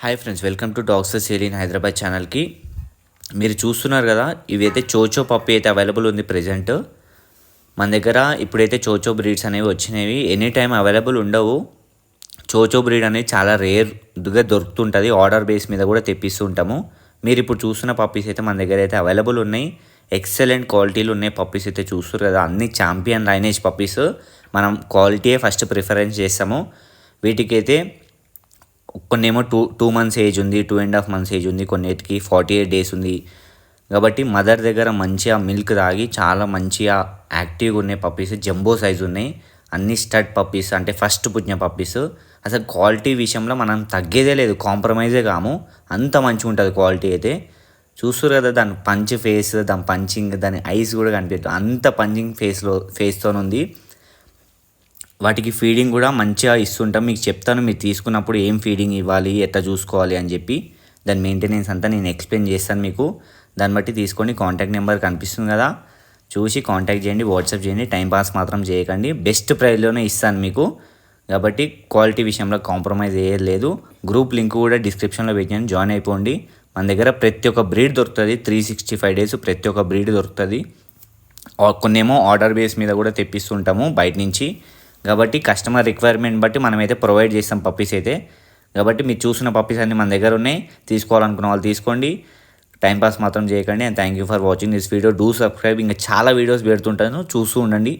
Hi friends, welcome to dogs sale in Hyderabad ఛానల్కి. మీరు చూస్తున్నారు కదా, ఇవైతే చోచో పప్పి అయితే అవైలబుల్ ఉంది ప్రజెంట్ మన దగ్గర. ఇప్పుడైతే చోచో బ్రీడ్స్ అనేవి వచ్చినవి, ఎనీ టైం అవైలబుల్ ఉండవు. చోచో బ్రీడ్ అనేది చాలా రేర్గా దొరుకుతుంటుంది, ఆర్డర్ బేస్ మీద కూడా తెప్పిస్తుంటాము. మీరు ఇప్పుడు చూస్తున్న పప్పీస్ అయితే మన దగ్గర అయితే అవైలబుల్ ఉన్నాయి. ఎక్సలెంట్ క్వాలిటీలు ఉన్నాయి పప్పీస్ అయితే చూస్తారు కదా, అన్ని ఛాంపియన్ లైనేజ్ పప్పీస్. మనం క్వాలిటీయే ఫస్ట్ ప్రిఫరెన్స్ చేస్తాము. వీటికైతే కొన్నేమో టూ మంత్స్ ఏజ్ ఉంది, 2.5 months ఏజ్ ఉంది, కొన్నిటికి 48 days ఉంది. కాబట్టి మదర్ దగ్గర మంచిగా మిల్క్ తాగి చాలా మంచిగా యాక్టివ్గా ఉన్నాయి పప్పీస్. జంబో సైజు ఉన్నాయి, అన్ని స్టడ్ పప్పీస్, అంటే ఫస్ట్ పుట్టిన పప్పీస్. అసలు క్వాలిటీ విషయంలో మనం తగ్గేదే లేదు, కాంప్రమైజే కాము, అంత మంచిగా ఉంటుంది క్వాలిటీ అయితే. చూస్తారు కదా దాని పంచ్ ఫేస్, దాని పంచింగ్, దాని ఐస్ కూడా కనిపిస్తుంది, అంత పంచింగ్ ఫేస్తో ఉంది. వాటికి ఫీడింగ్ కూడా మంచిగా ఇస్తుంటాం, మీకు చెప్తాను. మీరు తీసుకున్నప్పుడు ఏం ఫీడింగ్ ఇవ్వాలి, ఎట్లా చూసుకోవాలి అని చెప్పి దాని మెయింటెనెన్స్ అంతా నేను ఎక్స్ప్లెయిన్ చేస్తాను మీకు. దాన్ని బట్టి తీసుకోండి. కాంటాక్ట్ నెంబర్ కనిపిస్తుంది కదా, చూసి కాంటాక్ట్ చేయండి, వాట్సాప్ చేయండి. టైంపాస్ మాత్రం చేయకండి, బెస్ట్ ప్రైస్లోనే ఇస్తాను మీకు. కాబట్టి క్వాలిటీ విషయంలో కాంప్రమైజ్ అయ్యేది. గ్రూప్ లింక్ కూడా డిస్క్రిప్షన్లో పెట్టాను, జాయిన్ అయిపోండి. మన దగ్గర ప్రతి ఒక్క బ్రీడ్ దొరుకుతుంది, 365 days ప్రతి ఒక్క బ్రీడ్ దొరుకుతుంది. కొన్నేమో ఆర్డర్ బేస్ మీద కూడా తెప్పిస్తుంటాము బయట నుంచి. కాబట్టి కస్టమర్ రిక్వైర్మెంట్ బట్టి మనమైతే ప్రొవైడ్ చేస్తాం పప్పీస్ అయితే. కాబట్టి మీరు చూసిన పప్పీస్ అన్నీ మన దగ్గర ఉన్నాయి, తీసుకోవాలనుకున్న వాళ్ళు తీసుకోండి. టైంపాస్ మాత్రం చేయకండి. And thank you for watching this video. Do subscribe. ఇంకా చాలా వీడియోస్ పెడుతుంటాను, చూస్తూ ఉండండి.